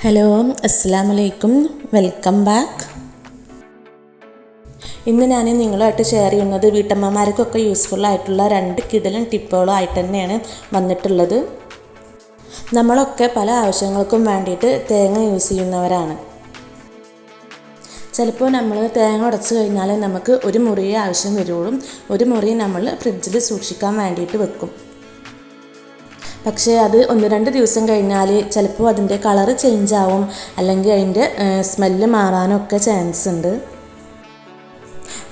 Hello, അസ്സലാമു അലൈക്കും. Welcome back. ഇന്ന് ഞാൻ നിങ്ങളുമായിട്ട് ഷെയർ ചെയ്യുന്നത് വീട്ടമ്മമാർക്കൊക്കെ യൂസ്ഫുൾ ആയിട്ടുള്ള 2 കിടിലൻ ടിപ്പുകളായിട്ട് തന്നെയാണ് വന്നിട്ടുള്ളത്. നമ്മളൊക്കെ പല ആവശ്യങ്ങൾക്കും വേണ്ടിയിട്ട് തേങ്ങ യൂസ് ചെയ്യുന്നവരാണ്. ചിലപ്പോൾ നമ്മൾ തേങ്ങ ഉടച്ച് കഴിഞ്ഞാൽ നമുക്ക് ഒരു മുറിയെ ആവശ്യം വരുള്ളൂ. ഒരു മുറി നമ്മൾ ഫ്രിഡ്ജിൽ സൂക്ഷിക്കാൻ വേണ്ടിയിട്ട് വെക്കും. പക്ഷേ അത് 1-2 ദിവസം കഴിഞ്ഞാൽ ചിലപ്പോൾ അതിൻ്റെ കളറ് ചേഞ്ച് ആവും, അല്ലെങ്കിൽ അതിൻ്റെ സ്മെല്ല് മാറാനൊക്കെ ചാൻസ് ഉണ്ട്.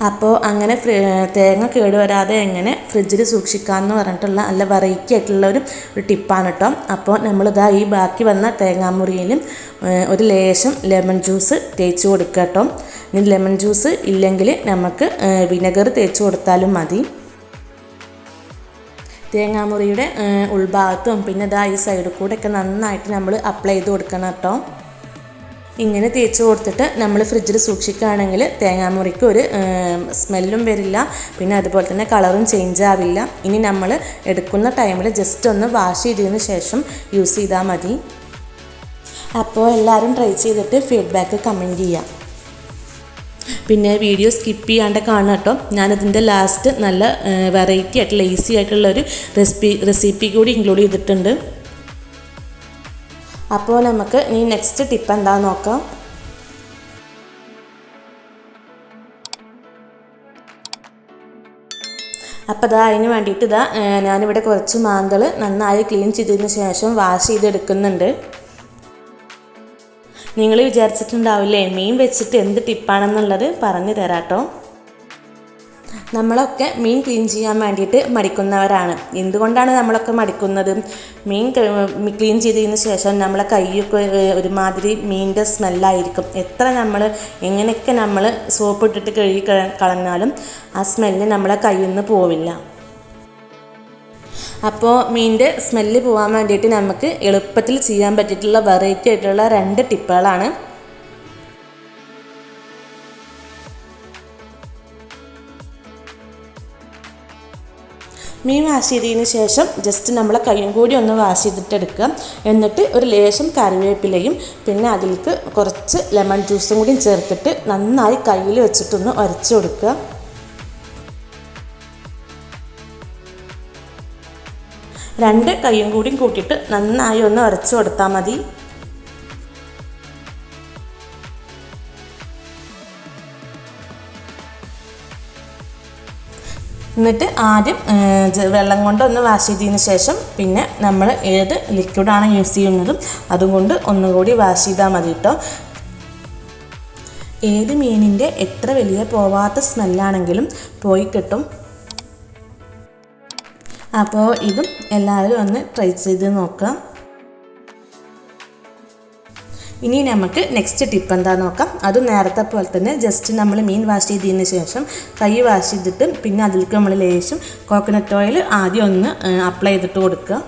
അപ്പോൾ അങ്ങനെ തേങ്ങ കേടുവരാതെ എങ്ങനെ ഫ്രിഡ്ജിൽ സൂക്ഷിക്കാമെന്ന് പറഞ്ഞിട്ടുള്ള നല്ല വെറൈറ്റി ആയിട്ടുള്ള ഒരു ടിപ്പാണ് കേട്ടോ. അപ്പോൾ നമ്മളിതാ ഈ ബാക്കി വന്ന തേങ്ങാമുറിയിലും ഒരു ലേശം ലെമൺ ജ്യൂസ് തേച്ച് കൊടുക്കുക കേട്ടോ. ഇനി ലെമൺ ജ്യൂസ് ഇല്ലെങ്കിൽ നമുക്ക് വിനെഗർ തേച്ച് കൊടുത്താലും മതി. തേങ്ങാമുറിയുടെ ഉൾഭാഗത്തും പിന്നെ ഇതാ ഈ സൈഡിൽ കൂടെയൊക്കെ നന്നായിട്ട് നമ്മൾ അപ്ലൈ ചെയ്ത് കൊടുക്കണം കേട്ടോ. ഇങ്ങനെ തേച്ച് കൊടുത്തിട്ട് നമ്മൾ ഫ്രിഡ്ജിൽ സൂക്ഷിക്കുകയാണെങ്കിൽ തേങ്ങാമുറിക്ക് ഒരു സ്മെല്ലും വരില്ല, പിന്നെ അതുപോലെ തന്നെ കളറും ചേഞ്ച് ആവില്ല. ഇനി നമ്മൾ എടുക്കുന്ന ടൈമിൽ ജസ്റ്റ് ഒന്ന് വാഷ് ചെയ്തതിന് ശേഷം യൂസ് ചെയ്താൽ മതി. അപ്പോൾ എല്ലാവരും ട്രൈ ചെയ്തിട്ട് ഫീഡ്ബാക്ക് കമൻറ്റ് ചെയ്യാം. പിന്നെ വീഡിയോ സ്കിപ്പ് ചെയ്യാണ്ട് കാണുക കേട്ടോ. ഞാനതിൻ്റെ ലാസ്റ്റ് നല്ല വെറൈറ്റി ആയിട്ടുള്ള ഈസി ആയിട്ടുള്ള ഒരു റെസിപ്പി കൂടി ഇൻക്ലൂഡ് ചെയ്തിട്ടുണ്ട്. അപ്പോൾ നമുക്ക് ഇനി നെക്സ്റ്റ് ടിപ്പ് എന്താണെന്ന് നോക്കാം. അപ്പോൾ അതിന് വേണ്ടിയിട്ട് ഞാനിവിടെ കുറച്ച് മാന്തൾ നന്നായി ക്ലീൻ ചെയ്തതിന് ശേഷം വാഷ് ചെയ്തെടുക്കുന്നുണ്ട്. നിങ്ങൾ വിചാരിച്ചിട്ടുണ്ടാവില്ലേ മീൻ വെച്ചിട്ട് എന്ത് ടിപ്പാണെന്നുള്ളത് പറഞ്ഞു തരാം കേട്ടോ. നമ്മളൊക്കെ മീൻ ക്ലീൻ ചെയ്യാൻ വേണ്ടിയിട്ട് മടിക്കുന്നവരാണ്. എന്തുകൊണ്ടാണ് നമ്മളൊക്കെ മടിക്കുന്നത്? മീൻ ക്ലീൻ ചെയ്തതിന് ശേഷം നമ്മളെ കൈയൊക്കെ ഒരുമാതിരി മീനിൻ്റെ സ്മെല്ലായിരിക്കും. എങ്ങനെയൊക്കെ നമ്മൾ സോപ്പ് ഇട്ടിട്ട് കഴുകി കളഞ്ഞാലും ആ സ്മെല്ല് നമ്മളെ കയ്യിൽ നിന്ന് പോവില്ല. അപ്പോൾ മീനിൻ്റെ സ്മെല്ല് പോകാൻ വേണ്ടിയിട്ട് നമുക്ക് എളുപ്പത്തിൽ ചെയ്യാൻ പറ്റിയിട്ടുള്ള വെറൈറ്റി ആയിട്ടുള്ള 2 ടിപ്പുകളാണ്. മീൻ വാഷ് ചെയ്തതിന് ശേഷം ജസ്റ്റ് നമ്മളെ കൈയും കൂടി ഒന്ന് വാഷ് ചെയ്തിട്ടെടുക്കുക. എന്നിട്ട് ഒരു ലേശം കറിവേപ്പിലയും പിന്നെ അതിലേക്ക് കുറച്ച് ലെമൺ ജ്യൂസും കൂടി ചേർത്തിട്ട് നന്നായി കയ്യിൽ വെച്ചിട്ടൊന്ന് ഉരച്ച് കൊടുക്കുക. 2 കൈയും കൂടി കൂട്ടിയിട്ട് നന്നായി ഒന്ന് ഉരച്ച് കൊടുത്താൽ മതി. എന്നിട്ട് ആദ്യം വെള്ളം കൊണ്ടൊന്ന് വാഷ് ചെയ്തതിന് ശേഷം പിന്നെ നമ്മൾ ഏത് ലിക്വിഡാണ് യൂസ് ചെയ്യുന്നതും അതുകൊണ്ട് ഒന്നുകൂടി വാഷ് ചെയ്താൽ മതി കേട്ടോ. ഏത് മീനിൻ്റെ എത്ര വലിയ പോവാത്ത സ്മെല്ലാണെങ്കിലും പോയി കിട്ടും. അപ്പോൾ ഇതും എല്ലാവരും ഒന്ന് ട്രൈ ചെയ്ത് നോക്കാം. ഇനി നമുക്ക് നെക്സ്റ്റ് ടിപ്പ് എന്താണെന്ന് നോക്കാം. അത് നേരത്തെ പോലെ തന്നെ ജസ്റ്റ് നമ്മൾ മീൻ വാഷ് ചെയ്തതിന് ശേഷം കൈ വാഷ് ചെയ്തിട്ട് പിന്നെ അതിലേക്ക് നമ്മൾ ലേശം കോക്കനട്ട് ഓയിൽ ആദ്യം ഒന്ന് അപ്ലൈ ചെയ്തിട്ട് കൊടുക്കുക.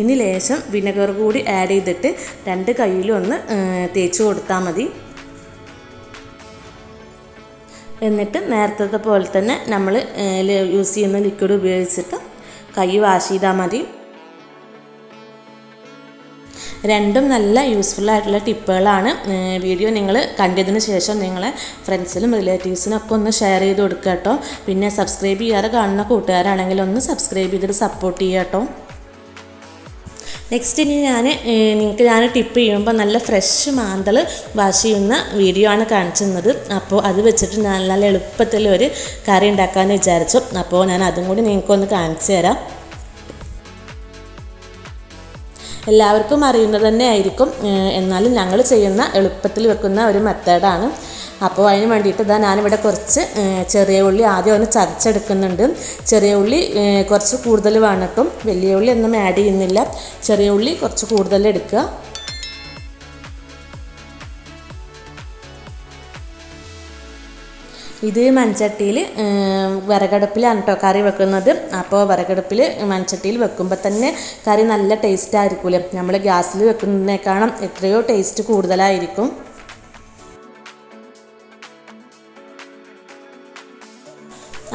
ഇനി ലേശം വിനെഗർ കൂടി ആഡ് ചെയ്തിട്ട് 2 കൈയിലും ഒന്ന് തേച്ച് കൊടുത്താൽ മതി. എന്നിട്ട് നേരത്തെ പോലെ തന്നെ നമ്മൾ യൂസ് ചെയ്യുന്ന ലിക്വിഡ് ഉപയോഗിച്ചിട്ട് കൈ വാഷ് ചെയ്താൽ മതി. 2ഉം നല്ല യൂസ്ഫുൾ ആയിട്ടുള്ള ടിപ്പുകളാണ്. വീഡിയോ നിങ്ങൾ കണ്ടതിന് ശേഷം നിങ്ങളെ ഫ്രണ്ട്സിനും റിലേറ്റീവ്സിനും ഒക്കെ ഒന്ന് ഷെയർ ചെയ്ത് കൊടുക്കുക കേട്ടോ. പിന്നെ സബ്സ്ക്രൈബ് ചെയ്യാതെ കാണുന്ന കൂട്ടുകാരാണെങ്കിൽ ഒന്ന് സബ്സ്ക്രൈബ് ചെയ്തിട്ട് സപ്പോർട്ട് ചെയ്യുക കേട്ടോ. നെക്സ്റ്റ് ഇനി ഞാൻ ടിപ്പ് ചെയ്യുമ്പോൾ നല്ല ഫ്രഷ് മാന്തൾ വാഷ് ചെയ്യുന്ന വീഡിയോ ആണ് കാണിച്ചിരുന്നത്. അപ്പോൾ അത് വെച്ചിട്ട് നല്ല എളുപ്പത്തിൽ ഒരു കറി ഉണ്ടാക്കാമെന്ന് വിചാരിച്ചു. അപ്പോൾ ഞാൻ അതും കൂടി നിങ്ങൾക്കൊന്ന് കാണിച്ചു തരാം. എല്ലാവർക്കും അറിയുന്നത് തന്നെ ആയിരിക്കും, എന്നാലും ഞങ്ങൾ ചെയ്യുന്ന എളുപ്പത്തിൽ വെക്കുന്ന ഒരു മെത്തേഡാണ്. അപ്പോൾ അതിന് വേണ്ടിയിട്ട് ഞാനിവിടെ കുറച്ച് ചെറിയ ഉള്ളി ആദ്യം ഒന്ന് ചതച്ചെടുക്കുന്നുണ്ട്. ചെറിയ ഉള്ളി കുറച്ച് കൂടുതൽ വേണം. വലിയ ഉള്ളി ഒന്നും ആഡ് ചെയ്യുന്നില്ല. ചെറിയ ഉള്ളി കുറച്ച് കൂടുതൽ എടുക്കുക. ഇത് മൺചട്ടിയിൽ വിറകടുപ്പിലാണ് കേട്ടോ കറി വെക്കുന്നത്. അപ്പോൾ വിറകടുപ്പിൽ മൺചട്ടിയിൽ വെക്കുമ്പോൾ തന്നെ കറി നല്ല ടേസ്റ്റ് ആയിരിക്കില്ലേ. നമ്മൾ ഗ്യാസിൽ വെക്കുന്നതിനേക്കാളും എത്രയോ ടേസ്റ്റ് കൂടുതലായിരിക്കും.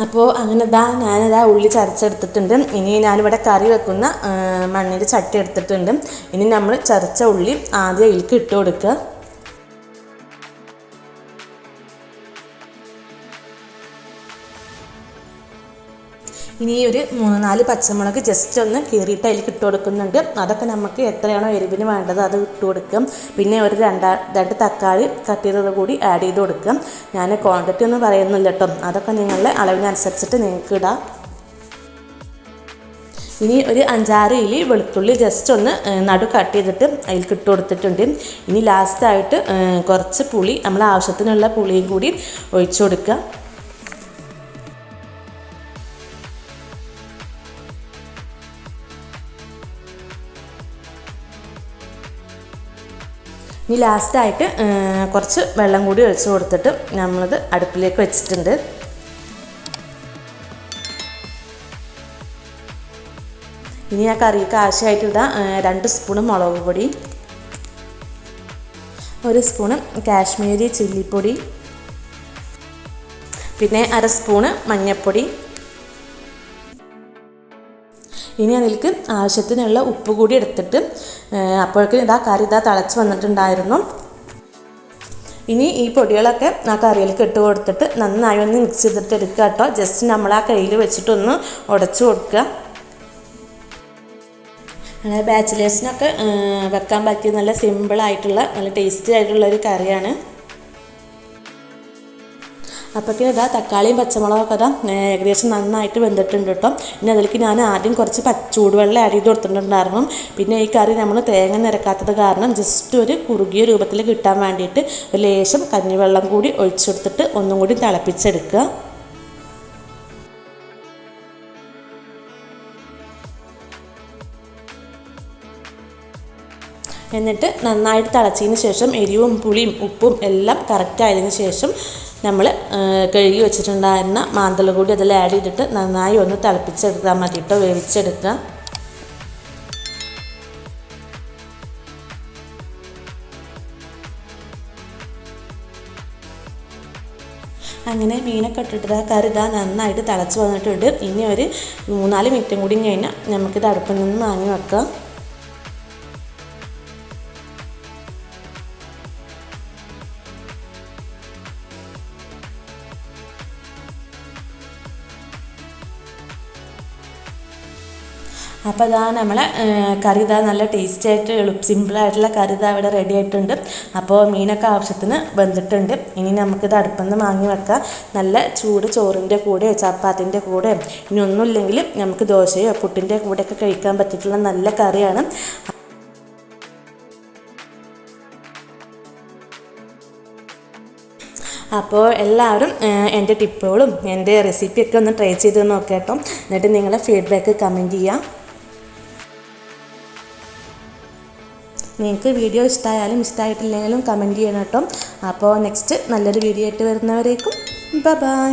അപ്പോൾ അങ്ങനെ ഞാനിതാ ഉള്ളി ചതച്ചെടുത്തിട്ടുണ്ട്. ഇനി ഞാനിവിടെ കറി വെക്കുന്ന മണ്ണിൻ്റെ ചട്ടി എടുത്തിട്ടുണ്ട്. ഇനി നമ്മൾ ചതച്ച ഉള്ളി ആദ്യം ഇതിലേക്ക് ഇട്ട് കൊടുക്കുക. ഇനി ഒരു 3-4 പച്ചമുളക് ജസ്റ്റ് ഒന്ന് കീറിയിട്ട് അതിലേക്ക് ഇട്ട് കൊടുക്കുന്നുണ്ട്. അതൊക്കെ നമുക്ക് എത്രയാണോ എരിവിന് വേണ്ടത് അത് ഇട്ട് കൊടുക്കാം. പിന്നെ ഒരു രണ്ട് തക്കാളി കട്ട് ചെയ്തത് കൂടി ആഡ് ചെയ്ത് കൊടുക്കാം. ഞാൻ ക്വാണ്ടിറ്റി ഒന്നും പറയുന്നില്ല കേട്ടോ, അതൊക്കെ നിങ്ങളുടെ അളവിനനുസരിച്ചിട്ട് നിങ്ങൾക്ക് ഇടാം. ഇനി ഒരു 5-6 ഇല്ലി വെളുത്തുള്ളി ജസ്റ്റ് ഒന്ന് നടു കട്ട് ചെയ്തിട്ട് അതിലേക്ക് ഇട്ട് കൊടുത്തിട്ടുണ്ട്. ഇനി ലാസ്റ്റായിട്ട് കുറച്ച് പുളി, നമ്മൾ ആവശ്യത്തിനുള്ള പുളിയും കൂടി ഒഴിച്ചു കൊടുക്കുക. ഇനി ലാസ്റ്റായിട്ട് കുറച്ച് വെള്ളം കൂടി ഒഴിച്ച് കൊടുത്തിട്ട് നമ്മളത് അടുപ്പിലേക്ക് വെച്ചിട്ടുണ്ട്. ഇനി ആ കറിക്ക് ആവശ്യമായിട്ട് ഇടാം 2 സ്പൂണ് മുളക് പൊടി, 1 സ്പൂണ് കാശ്മീരി ചില്ലിപ്പൊടി, പിന്നെ 1/2 സ്പൂണ് മഞ്ഞൾപ്പൊടി. ഇനി അതിലേക്ക് ആവശ്യത്തിനുള്ള ഉപ്പ് കൂടി എടുത്തിട്ട് അപ്പോഴേക്കും കറി തിളച്ച് വന്നിട്ടുണ്ടായിരുന്നു. ഇനി ഈ പൊടികളൊക്കെ ആ കറിയിലേക്ക് ഇട്ട് കൊടുത്തിട്ട് നന്നായി ഒന്ന് മിക്സ് ചെയ്തിട്ട് എടുക്കുക കേട്ടോ. ജസ്റ്റ് നമ്മൾ ആ കയ്യിൽ വെച്ചിട്ടൊന്ന് ഉടച്ചു കൊടുക്കുക. ബാച്ചിലേഴ്സിനൊക്കെ വെക്കാൻ പറ്റിയ നല്ല സിമ്പിളായിട്ടുള്ള നല്ല ടേസ്റ്റി ആയിട്ടുള്ളൊരു കറിയാണ്. അപ്പോഴേക്കും തക്കാളിയും പച്ചമുളകൊക്കെ ഏകദേശം നന്നായിട്ട് വെന്തിട്ടുണ്ട് കേട്ടോ. ഇനി അതിലേക്ക് ഞാൻ ആദ്യം കുറച്ച് ചൂടുവെള്ളം ആഡ് ചെയ്ത് കൊടുത്തിട്ടുണ്ടായിരുന്നു. പിന്നെ ഈ കറി നമ്മൾ തേങ്ങ നിരക്കാത്തത് കാരണം ജസ്റ്റ് ഒരു കുറുകിയ രൂപത്തിൽ കിട്ടാൻ വേണ്ടിയിട്ട് ഒരു ലേശം കഞ്ഞിവെള്ളം കൂടി ഒഴിച്ചു കൊടുത്തിട്ട് ഒന്നും കൂടി തിളപ്പിച്ചെടുക്കുക. എന്നിട്ട് നന്നായിട്ട് തിളച്ചതിന് ശേഷം എരിവും പുളിയും ഉപ്പും എല്ലാം കറക്റ്റ് ആയതിന് ശേഷം നമ്മൾ കഴുകി വെച്ചിട്ടുണ്ടായിരുന്ന മാന്തൽ കൂടി അതിൽ ആഡ് ചെയ്തിട്ട് നന്നായി ഒന്ന് തിളപ്പിച്ചെടുക്കാൻ മതിയിട്ട് വേവിച്ചെടുക്കുക. അങ്ങനെ മീനൊക്കെ ഇട്ടിട്ട് കറി നന്നായിട്ട് തിളച്ച് വന്നിട്ടുണ്ട്. ഇനി ഒരു 3-4 മിനിറ്റും കൂടി കഴിഞ്ഞാൽ നമുക്കിത് അടുപ്പിൽ നിന്ന് വാങ്ങി വെക്കാം. അപ്പോൾ നമ്മളെ കറി നല്ല ടേസ്റ്റി ആയിട്ട് സിമ്പിളായിട്ടുള്ള കറി ഇവിടെ റെഡി ആയിട്ടുണ്ട്. അപ്പോൾ മീനൊക്കെ ആവശ്യത്തിന് വെന്തിട്ടുണ്ട്. ഇനി നമുക്കിത് അടുപ്പിൽ നിന്ന് വാങ്ങി വെക്കാം. നല്ല ചൂട് ചോറിൻ്റെ കൂടെയോ ചപ്പാത്തിൻ്റെ കൂടെയോ ഇനി ഒന്നുമില്ലെങ്കിൽ നമുക്ക് ദോശയോ പുട്ടിൻ്റെ കൂടെയൊക്കെ കഴിക്കാൻ പറ്റിയിട്ടുള്ള നല്ല കറിയാണ്. അപ്പോൾ എല്ലാവരും എൻ്റെ ടിപ്പുകളും എൻ്റെ റെസിപ്പിയൊക്കെ ഒന്ന് ട്രൈ ചെയ്ത് നോക്കാം. എന്നിട്ട് നിങ്ങളുടെ ഫീഡ്ബാക്ക് കമൻറ്റ് ചെയ്യാം. നിങ്ങൾക്ക് വീഡിയോ ഇഷ്ടമായാലും ഇഷ്ടമായിട്ടില്ലെങ്കിലും കമൻറ്റ് ചെയ്യണം കേട്ടോ. അപ്പോൾ നെക്സ്റ്റ് നല്ലൊരു വീഡിയോ ആയിട്ട് വരുന്നവരേക്കും ബൈ.